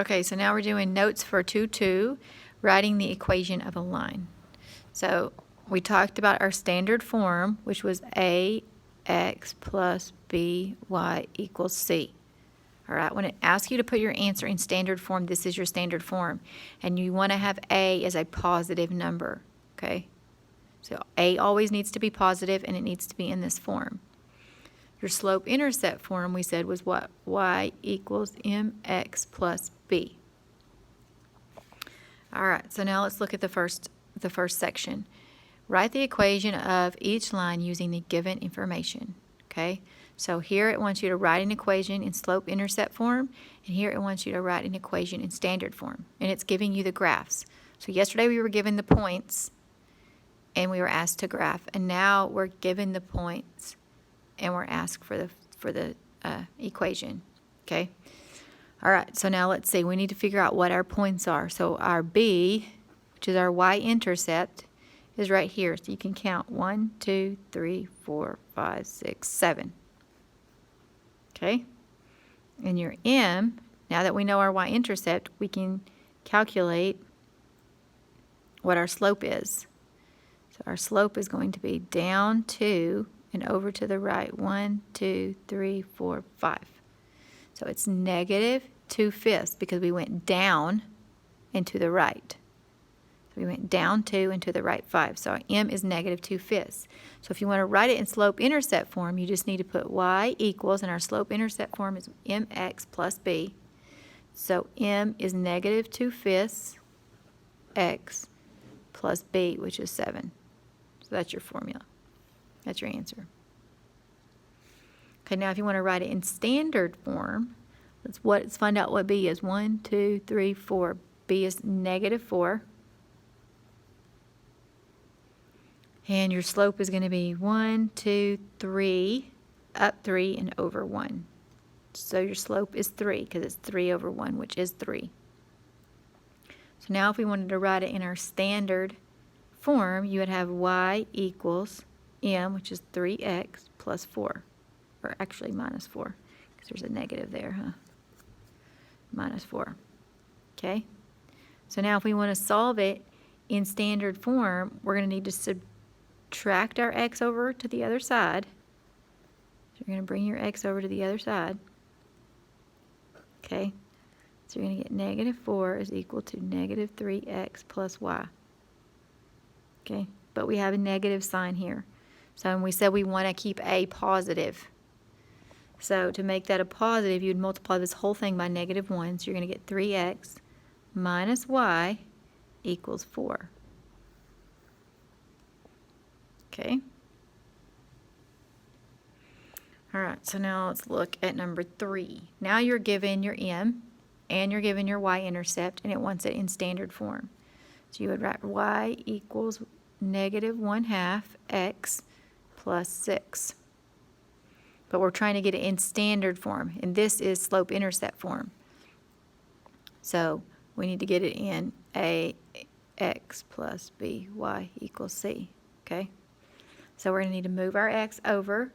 Okay, so now we're doing notes for 2-2, writing the equation of a line. So we talked about our standard form, which was ax plus by equals c. All right, when it asks you to put your answer in standard form, this is your standard form. And you want to have a as a positive number, okay? So a always needs to be positive, and it needs to be in this form. Your slope-intercept form, we said, was what? Y equals mx plus b. All right, so now let's look at the first section. Write the equation of each line using the given information, okay? So here it wants you to write an equation in slope-intercept form, and here it wants you to write an equation in standard form, and it's giving you the graphs. So yesterday we were given the points, and we were asked to graph, and now we're given the points, and we're asked for the equation, okay? All right, so now let's see. We need to figure out what our points are. So our B, which is our y-intercept, is right here. So you can count 1, 2, 3, 4, 5, 6, 7. Okay? And your M, now that we know our y-intercept, we can calculate what our slope is. So our slope is going to be down 2 and over to the right. 1, 2, 3, 4, 5. So it's negative 2/5 because we went down and to the right. So we went down 2 and to the right 5. So our M is negative 2/5. So if you want to write it in slope-intercept form, you just need to put y equals, and our slope-intercept form is mx plus b. So M is negative 2/5 x plus b, which is 7. So that's your formula. That's your answer. Okay, now if you want to write it in standard form, let's find out what b is. 1, 2, 3, 4. B is negative 4. And your slope is going to be 1, 2, 3, up 3, and over 1. So your slope is 3 because it's 3 over 1, which is 3. So now if we wanted to write it in our standard form, you would have y equals m, which is 3x plus 4. Or actually minus 4, because there's a negative there, huh? Minus 4. Okay? So now if we want to solve it in standard form, we're going to need to subtract our x over to the other side. So you're going to bring your x over to the other side. Okay? So you're going to get negative 4 is equal to negative 3x plus y. Okay? But we have a negative sign here. So we said we want to keep a positive. So to make that a positive, you'd multiply this whole thing by negative 1. So you're going to get 3x minus y equals 4. Okay? All right, so now let's look at number 3. Now you're given your m, and you're given your y-intercept, and it wants it in standard form. So you would write y equals negative 1/2 x plus 6. But we're trying to get it in standard form, and this is slope-intercept form. So we need to get it in ax plus by equals c, okay? So we're going to need to move our x over.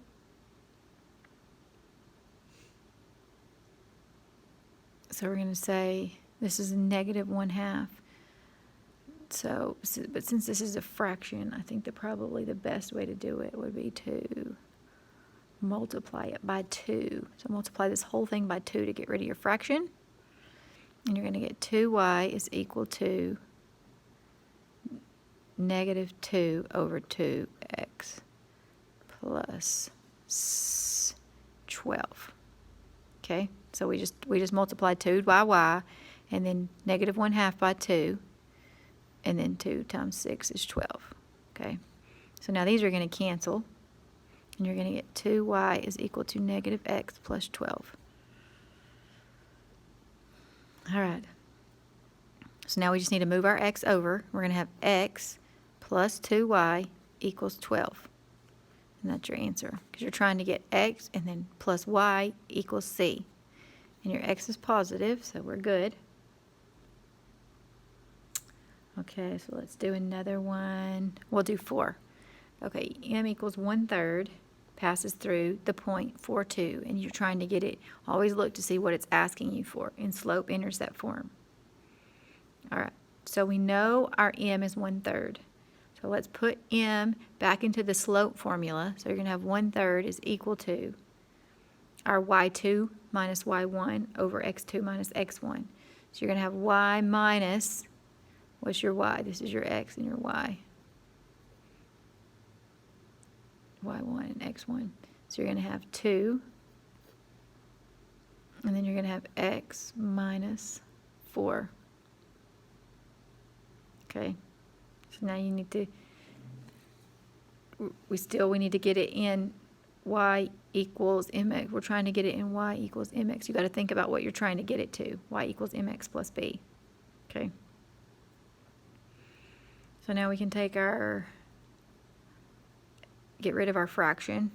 So we're going to say this is negative 1/2. So, but since this is a fraction, I think that probably the best way to do it would be to multiply it by 2. So multiply this whole thing by 2 to get rid of your fraction. And you're going to get 2y is equal to negative 2 over 2x plus 12. Okay, so we just multiplied 2 by y, and then negative 1/2 by 2, and then 2 times 6 is 12. Okay, so now these are going to cancel. And you're going to get 2y is equal to negative x plus 12. All right. So now we just need to move our x over. We're going to have x plus 2y equals 12. And that's your answer. Because you're trying to get x and then plus y equals c. And your x is positive, so we're good. Okay, so let's do another one. We'll do 4. Okay, m equals 1/3. passes through the point 4, 2, and you're trying to get it. Always look to see what it's asking you for in slope-intercept form. All right, so we know our m is 1/3. So let's put m back into the slope formula. So you're going to have 1/3 is equal to our y2 minus y1 over x2 minus x1. So you're going to have y minus, what's your y? This is your x and your y. y1 and x1. So you're going to have 2, and then you're going to have x minus 4. Okay, so now you need to, we need to get it in y equals mx. We're trying to get it in y equals mx. You got to think about what you're trying to get it to. Y equals mx plus b. Okay. So now we can take our, get rid of our fraction,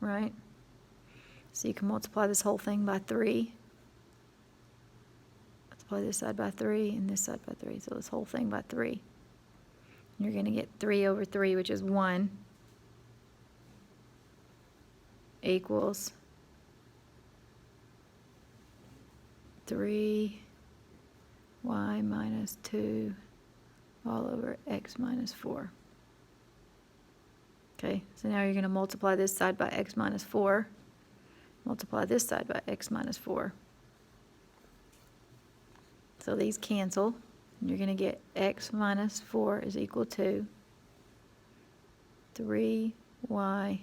right? So you can multiply this whole thing by 3. Multiply this side by 3 and this side by 3. So this whole thing by 3. And you're going to get 3 over 3, which is 1, equals 3y minus 2 all over x minus 4. Okay, so now you're going to multiply this side by x minus 4, multiply this side by x minus 4. So these cancel, and you're going to get x minus 4 is equal to 3y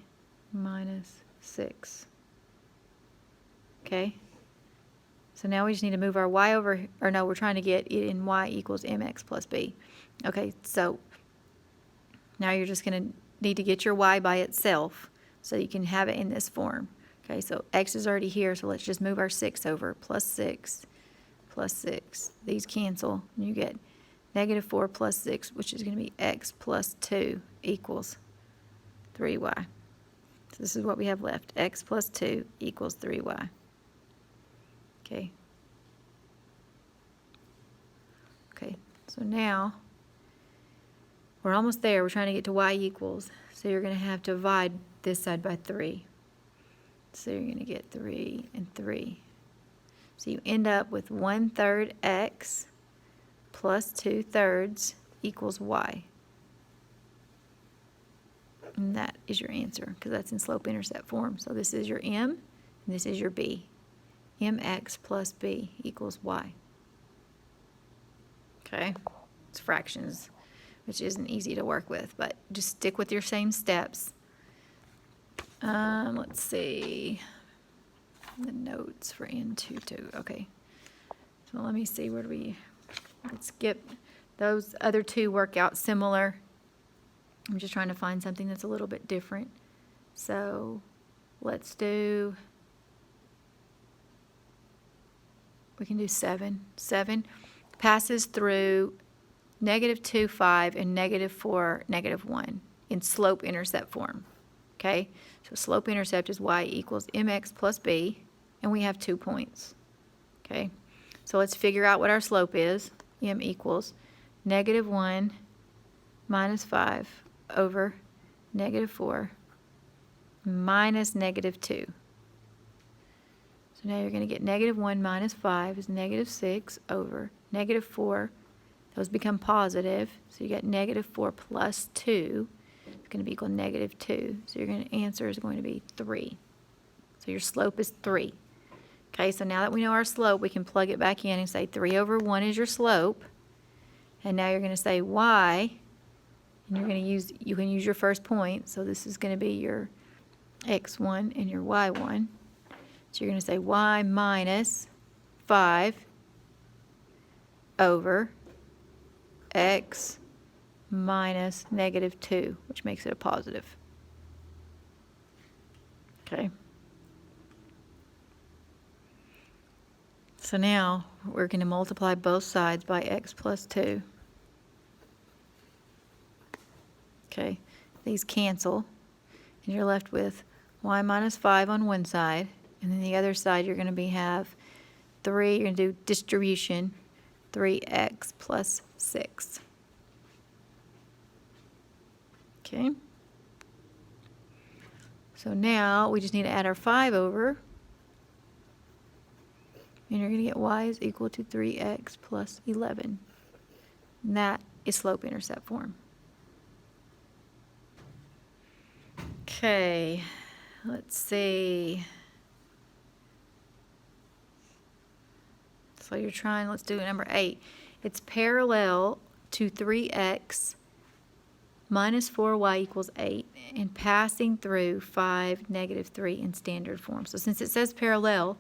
minus 6. Okay, so now we just need to move our y over, or no, we're trying to get it in y equals mx plus b. Okay, so now you're just going to need to get your y by itself so you can have it in this form. Okay, so x is already here, so let's just move our 6 over. Plus 6 plus 6. These cancel, and you get negative 4 plus 6, which is going to be x plus 2 equals 3y. So this is what we have left. X plus 2 equals 3y. Okay. Okay, so now we're almost there. We're trying to get to y equals. So you're going to have to divide this side by 3. So you're going to get 3 and 3. So you end up with 1/3 x plus 2/3 equals y. And that is your answer, because that's in slope-intercept form. So this is your m, and this is your b. mx plus b equals y. Okay, it's fractions, which isn't easy to work with, but just stick with your same steps. Let's see the notes for N22. Okay, so let me see, let's skip those other two. Work out similar. I'm just trying to find something that's a little bit different. So let's do, we can do 7. 7 passes through -2, 5, and -4, -1 in slope-intercept form. Okay, so slope-intercept is y equals mx plus b, and we have 2 points. Okay, so let's figure out what our slope is. M equals -1 minus 5 over -4 minus -2. So now you're going to get -1 minus 5 is -6 over -4. Those become positive, so you get -4 plus 2. It's going to be equal to -2. So your answer is going to be 3. So your slope is 3. Okay, so now that we know our slope, we can plug it back in and say 3 over 1 is your slope. And now you're going to say y, and you're going to use, you can use your first point. So this is going to be your x1 and your y1. So you're going to say y minus 5 over x minus -2, which makes it a positive. Okay. So now we're going to multiply both sides by x plus 2. Okay, these cancel, and you're left with y minus 5 on one side, and then the other side you're going to have 3, you're going to do distribution, 3x plus 6. Okay. So now we just need to add our 5 over. And you're going to get y is equal to 3x plus 11. And that is slope-intercept form. Okay, let's see. So you're trying, let's do number 8. It's parallel to 3x minus 4y equals 8 and passing through 5, negative 3 in standard form. So since it says parallel,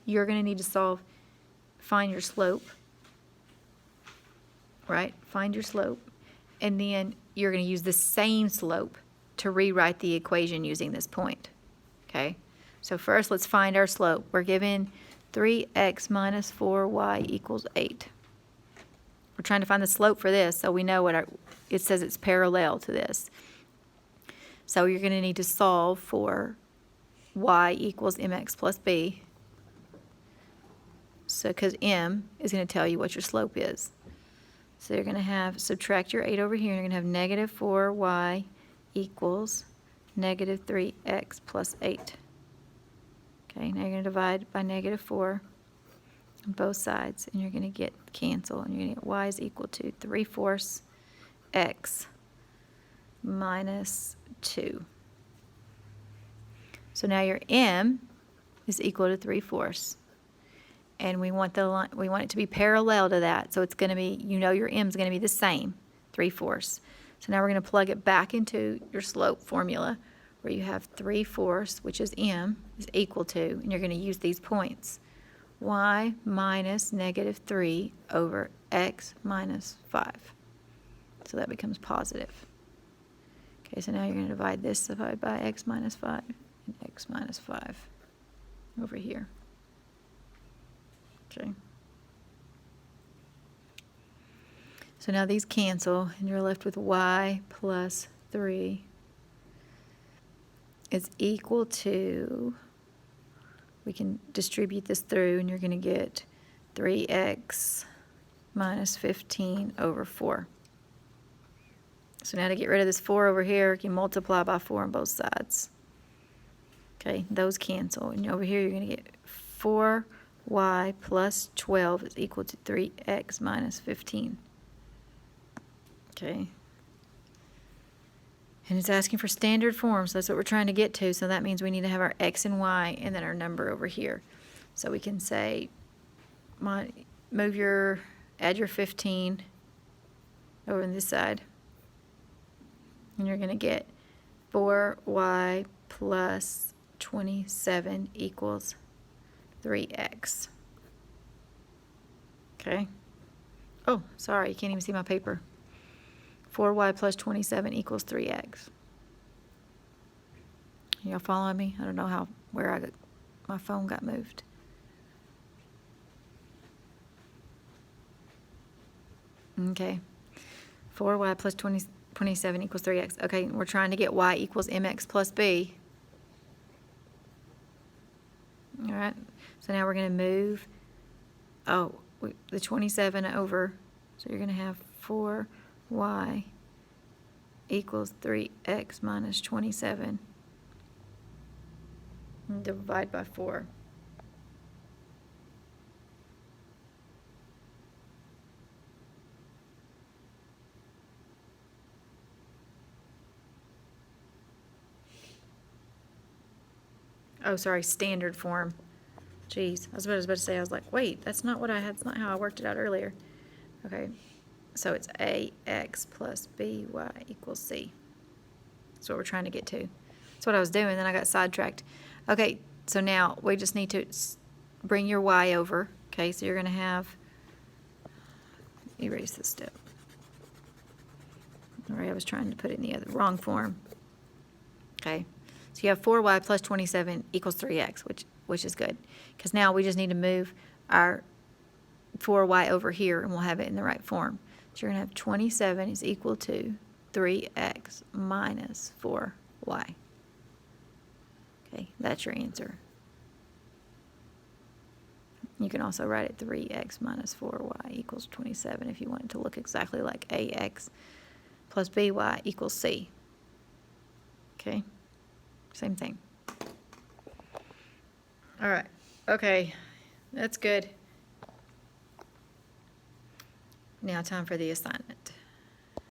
you're going to need to find your slope, right? Find your slope. And then you're going to use the same slope to rewrite the equation using this point, okay? So first, let's find our slope. We're given 3x minus 4y equals 8. We're trying to find the slope for this, so we know it says it's parallel to this. So you're going to need to solve for y equals mx plus b. So because m is going to tell you what your slope is. So you're going to have, subtract your 8 over here, and you're going to have negative 4y equals negative 3x plus 8. Okay, now you're going to divide by negative 4 on both sides, and you're going to get cancel, and you're going to get y is equal to 3/4 x minus 2. So now your m is equal to 3/4. And we want it to be parallel to that. So it's going to be, your m is going to be the same, 3/4. So now we're going to plug it back into your slope formula where you have 3/4, which is m, is equal to, and you're going to use these points, y minus negative 3 over x minus 5. So that becomes positive. Okay, so now you're going to divide this by x minus 5 and x minus 5 over here. Okay. So now these cancel, and you're left with y plus 3 is equal to, we can distribute this through, and you're going to get 3x minus 15 over 4. So now to get rid of this 4 over here, you can multiply by 4 on both sides. Okay, those cancel, and over here you're going to get 4y plus 12 is equal to 3x minus 15. Okay. And it's asking for standard form, so that's what we're trying to get to. So that means we need to have our x and y and then our number over here. So we can say, add your 15 over on this side. And you're going to get 4y plus 27 equals 3x. Okay. Oh, sorry, you can't even see my paper. 4y plus 27 equals 3x. Y'all following me? I don't know where my phone got moved. Okay. 4y plus 27 equals 3x. Okay, we're trying to get y equals mx plus b. All right, so now we're going to move, the 27 over, so you're going to have 4y equals 3x minus 27. And divide by 4. Oh, sorry, standard form. Jeez, I was about to say, I was like, wait, that's not what I had, that's not how I worked it out earlier. Okay, so it's ax plus by equals c. That's what we're trying to get to. That's what I was doing, then I got sidetracked. Okay, so now we just need to bring your y over. Okay, so you're going to have, erase this step. All right, I was trying to put it in the wrong form. Okay. So you have 4y plus 27 equals 3x, which is good. Because now we just need to move our 4y over here, and we'll have it in the right form. So you're going to have 27 is equal to 3x minus 4y. Okay, that's your answer. You can also write it 3x minus 4y equals 27 if you want it to look exactly like ax plus by equals c. Okay. Same thing. All right, okay, that's good. Now time for the assignment.